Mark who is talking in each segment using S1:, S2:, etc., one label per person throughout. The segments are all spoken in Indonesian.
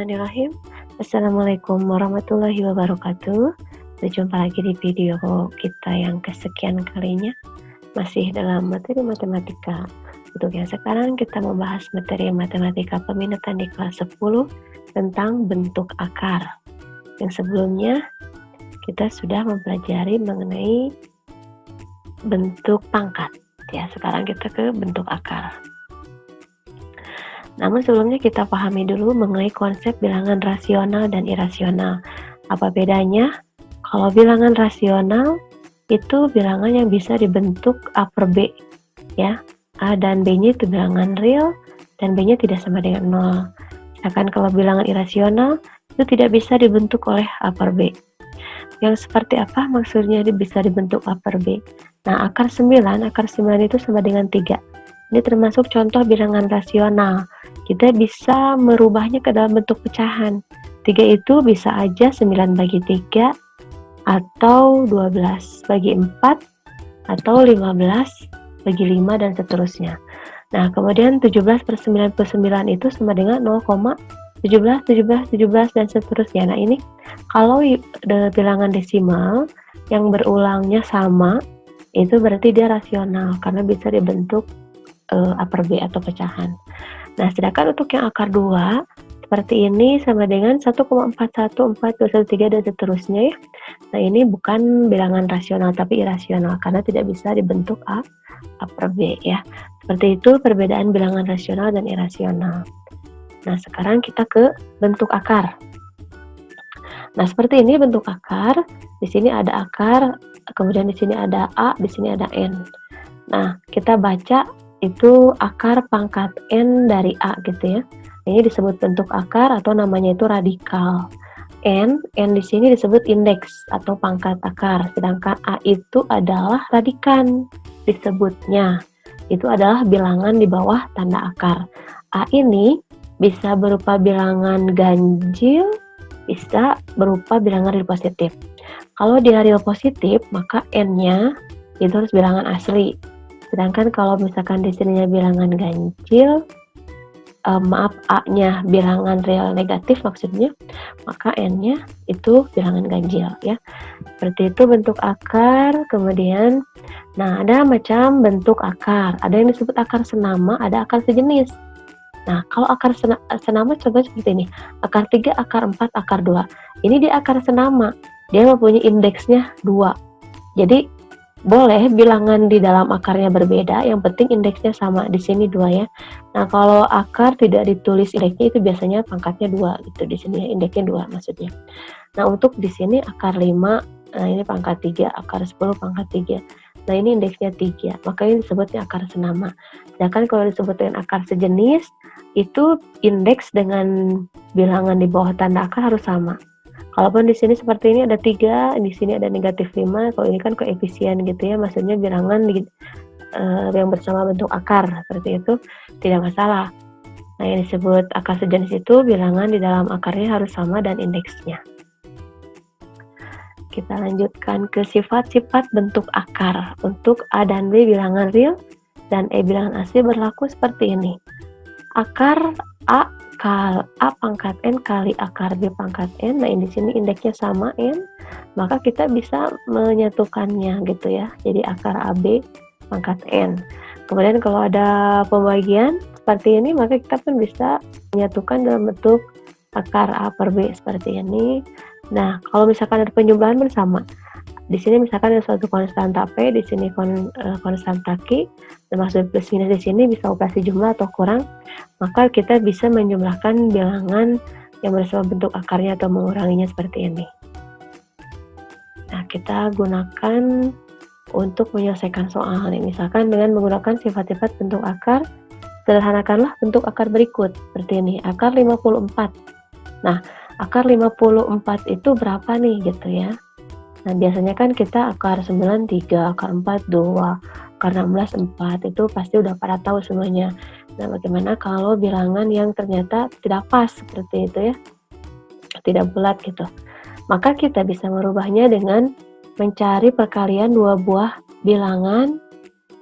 S1: Bismillahirrahmanirrahim. Assalamualaikum warahmatullahi wabarakatuh. Berjumpa lagi di video kita yang kesekian kalinya, masih dalam materi matematika. Untuk yang sekarang kita membahas materi matematika peminatan di kelas 10 tentang bentuk akar. Yang sebelumnya kita sudah mempelajari mengenai bentuk pangkat. Ya, sekarang kita ke bentuk akar. Namun sebelumnya kita pahami dulu mengenai konsep bilangan rasional dan irasional. Apa bedanya? Kalau bilangan rasional itu bilangan yang bisa dibentuk A per B, ya. A dan B-nya itu bilangan real dan B-nya tidak sama dengan 0. Sedangkan kalau bilangan irasional itu tidak bisa dibentuk oleh A per B. Yang seperti apa maksudnya bisa dibentuk A per B? Nah, akar 9 itu sama dengan 3. Ini termasuk contoh bilangan rasional. Kita bisa merubahnya ke dalam bentuk pecahan. 3 itu bisa aja 9 bagi 3, atau 12 bagi 4, atau 15 bagi 5, dan seterusnya. Nah, kemudian 17 per 99 itu sama dengan 0,17, dan seterusnya. Nah, ini kalau bilangan desimal yang berulangnya sama, itu berarti dia rasional, karena bisa dibentuk A per B atau pecahan. Nah, sedangkan untuk yang akar 2 seperti ini sama dengan 1,41413 dan seterusnya, ya. Nah, ini bukan bilangan rasional tapi irasional karena tidak bisa dibentuk A per B, ya. Seperti itu perbedaan bilangan rasional dan irasional. Nah, sekarang kita ke bentuk akar. Nah, seperti ini bentuk akar. Di sini ada akar, kemudian di sini ada A, di sini ada N. Nah, kita baca itu akar pangkat N dari A gitu, ya. Ini disebut bentuk akar atau namanya itu radikal. N di sini disebut indeks atau pangkat akar, sedangkan A itu adalah radikan disebutnya. Itu adalah bilangan di bawah tanda akar. A ini bisa berupa bilangan ganjil, bisa berupa bilangan real positif. Kalau dia real positif, maka N-nya itu harus bilangan asli. Sedangkan kalau misalkan di sininya bilangan ganjil, A-nya bilangan real negatif maksudnya, maka N-nya itu bilangan ganjil, ya. Seperti itu bentuk akar. Kemudian, nah, ada macam bentuk akar. Ada yang disebut akar senama, ada akar sejenis. Nah, kalau akar senama contohnya seperti ini. Akar 3, akar 4, akar 2. Ini dia akar senama. Dia mempunyai indeksnya 2. Jadi boleh bilangan di dalam akarnya berbeda, yang penting indeksnya sama. Di sini 2, ya. Nah, kalau akar tidak ditulis indeksnya itu biasanya pangkatnya 2 gitu. Di sini indeksnya 2 maksudnya. Nah, untuk di sini akar 5, nah ini pangkat 3, akar 10 pangkat 3. Nah, ini indeksnya 3. Maka ini disebutnya akar senama. Sedangkan kalau disebut dengan akar sejenis, itu indeks dengan bilangan di bawah tanda akar harus sama. Kalaupun di sini seperti ini ada 3, di sini ada negatif 5, kalau ini kan koefisien gitu, ya, maksudnya bilangan yang bersama bentuk akar, seperti itu tidak masalah. Nah, yang disebut akar sejenis itu bilangan di dalam akarnya harus sama dan indeksnya. Kita lanjutkan ke sifat-sifat bentuk akar. Untuk A dan B bilangan real dan E bilangan asli berlaku seperti ini. Akar A pangkat N kali akar B pangkat N. Nah, di sini indeksnya sama N, maka kita bisa menyatukannya gitu, ya. Jadi akar AB pangkat N. Kemudian kalau ada pembagian seperti ini, maka kita pun bisa menyatukan dalam bentuk akar A per B seperti ini. Nah, kalau misalkan ada penjumlahan pun sama. Di sini misalkan ada suatu konstanta P, di sini konstanta Q, termasuk plus minus di sini bisa operasi jumlah atau kurang, maka kita bisa menjumlahkan bilangan yang bersama bentuk akarnya atau menguranginya seperti ini. Nah, kita gunakan untuk menyelesaikan soal ini. Misalkan dengan menggunakan sifat-sifat bentuk akar, sederhanakanlah bentuk akar berikut seperti ini. Akar 54. Nah, akar 54 itu berapa nih gitu, ya. Nah, biasanya kan kita akar 9 3, akar 4 2, akar 16 4, itu pasti udah pada tahu semuanya. Nah, bagaimana kalau bilangan yang ternyata tidak pas seperti itu, ya, tidak bulat gitu. Maka kita bisa merubahnya dengan mencari perkalian 2 buah bilangan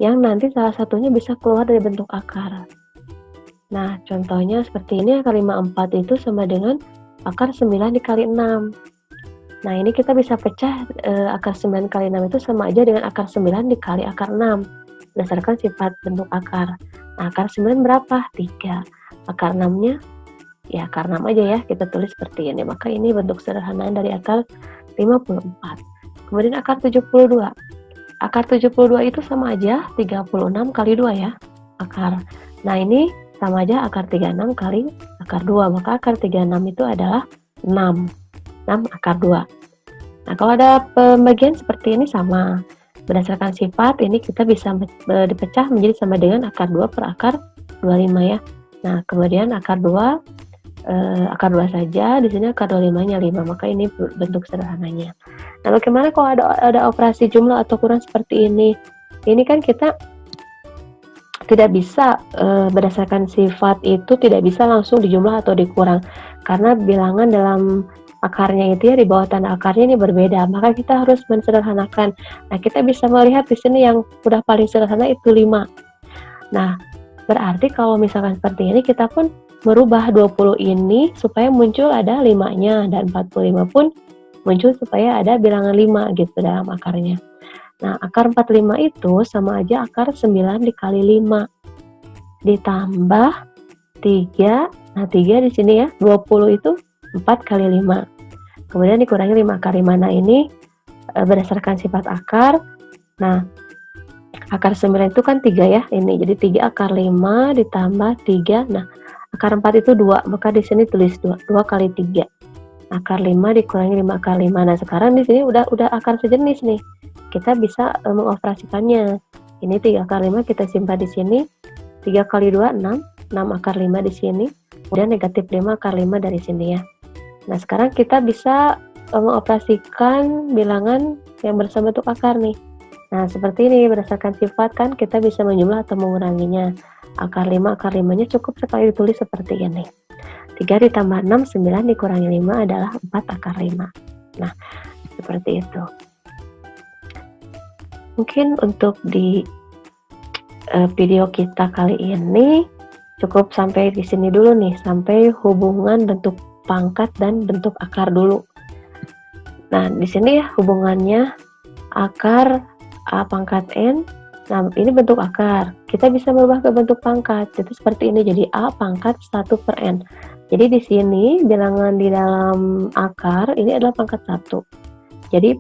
S1: yang nanti salah satunya bisa keluar dari bentuk akar. Nah, contohnya seperti ini, akar 54 itu sama dengan akar 9 dikali 6. Nah, ini kita bisa pecah, akar 9 kali 6 itu sama aja dengan akar 9 dikali akar 6, berdasarkan sifat bentuk akar. Nah, akar 9 berapa? 3. Akar 6-nya, ya akar 6 aja ya, kita tulis seperti ini. Maka ini bentuk sederhana dari akar 54. Kemudian akar 72. Akar 72 itu sama aja 36 kali 2 ya, akar. Nah, ini sama aja akar 36 kali akar 2, maka akar 36 itu adalah 6 akar 2. Nah, kalau ada pembagian seperti ini sama, berdasarkan sifat ini kita bisa dipecah menjadi sama dengan akar 2 per akar 25 ya. Nah, kemudian akar 2 saja, di sini akar 25-nya 5, maka ini bentuk sederhananya. Nah, bagaimana kalau ada operasi jumlah atau kurang seperti ini? Ini kan kita tidak bisa berdasarkan sifat itu tidak bisa langsung dijumlah atau dikurang, karena bilangan dalam akarnya itu ya di bawah tanda akarnya ini berbeda, maka kita harus mensederhanakan. Nah, kita bisa melihat di sini yang udah paling sederhana itu 5. Nah, berarti kalau misalkan seperti ini kita pun merubah 20 ini supaya muncul ada 5-nya, dan 45 pun muncul supaya ada bilangan 5 gitu dalam akarnya. Nah, akar 45 itu sama aja akar 9 dikali 5 ditambah 3. Nah, 3 di sini ya, 20 itu 4 kali 5. Kemudian dikurangi 5 akar 5. Nah, ini berdasarkan sifat akar. Nah, akar 9 itu kan 3 ya, ini. Jadi 3 akar 5 ditambah 3. Nah, akar 4 itu 2, maka di sini tulis 2. 2 kali 3. Akar 5 dikurangi 5 akar 5. Nah, sekarang di sini udah akar sejenis nih. Kita bisa mengoperasikannya. Ini 3 akar 5 kita simpan di sini. 3 kali 2 6 akar 5 di sini. Kemudian negatif 5 akar 5 dari sini ya. Nah, sekarang kita bisa mengoperasikan bilangan yang bersama bentuk akar nih. Nah, seperti ini berdasarkan sifat kan kita bisa menjumlah atau menguranginya. Akar 5-nya cukup sekali ditulis seperti ini. 3 ditambah 6, 9 dikurangi 5 adalah 4 akar 5. Nah, seperti itu. Mungkin untuk di video kita kali ini cukup sampai di sini dulu nih, sampai hubungan bentuk pangkat dan bentuk akar dulu. Nah, di sini ya hubungannya akar A pangkat N. Nah, ini bentuk akar. Kita bisa merubah ke bentuk pangkat. Itu seperti ini, jadi A pangkat 1 per N. Jadi di sini bilangan di dalam akar ini adalah pangkat 1. Jadi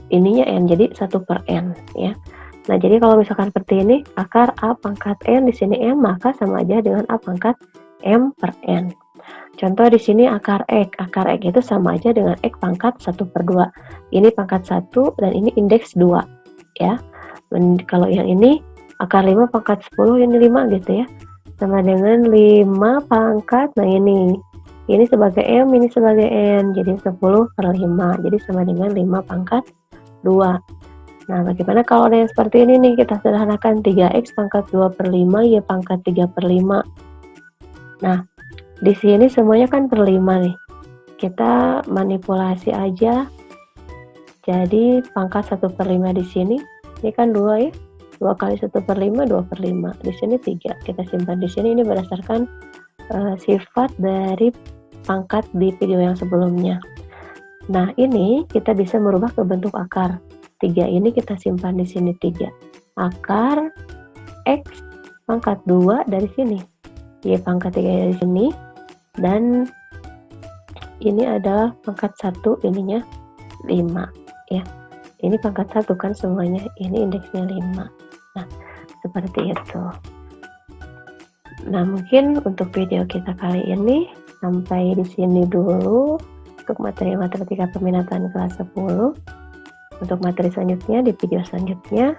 S1: ininya N, jadi 1 per N ya. Nah, jadi kalau misalkan seperti ini, akar A pangkat N di sini M, maka sama aja dengan A pangkat M per N. Contoh di sini akar X. Akar X itu sama aja dengan X pangkat 1 per 2. Ini pangkat 1 dan ini indeks 2 ya. Dan kalau yang ini akar 5 pangkat 10, ini 5 gitu ya. Sama dengan 5 pangkat, nah ini sebagai M, ini sebagai N, jadi 10 per 5, jadi sama dengan 5 pangkat 2. Nah, bagaimana kalau ada yang seperti ini nih, kita sederhanakan 3x pangkat 2 per 5, y pangkat 3 per 5. Nah, di sini semuanya kan per 5 nih. Kita manipulasi aja. Jadi, pangkat 1 per 5 di sini, ini kan 2 ya. 2 kali 1 per 5, 2 per 5. Di sini 3. Kita simpan di sini, ini berdasarkan sifat dari pangkat di video yang sebelumnya. Nah, ini kita bisa merubah ke bentuk akar. 3 ini kita simpan di sini 3. Akar X pangkat 2 dari sini. Y pangkat 3 dari sini. Dan ini adalah pangkat 1, ininya 5 ya. Ini pangkat 1 kan semuanya. Ini indeksnya 5. Nah, seperti itu. Nah, mungkin untuk video kita kali ini sampai di sini dulu untuk materi matematika peminatan kelas 10. Untuk materi selanjutnya di video selanjutnya.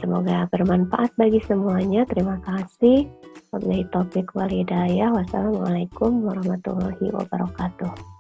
S1: Semoga bermanfaat bagi semuanya. Terima kasih. Wabillahi taufiq wal hidayah. Wassalamualaikum warahmatullahi wabarakatuh.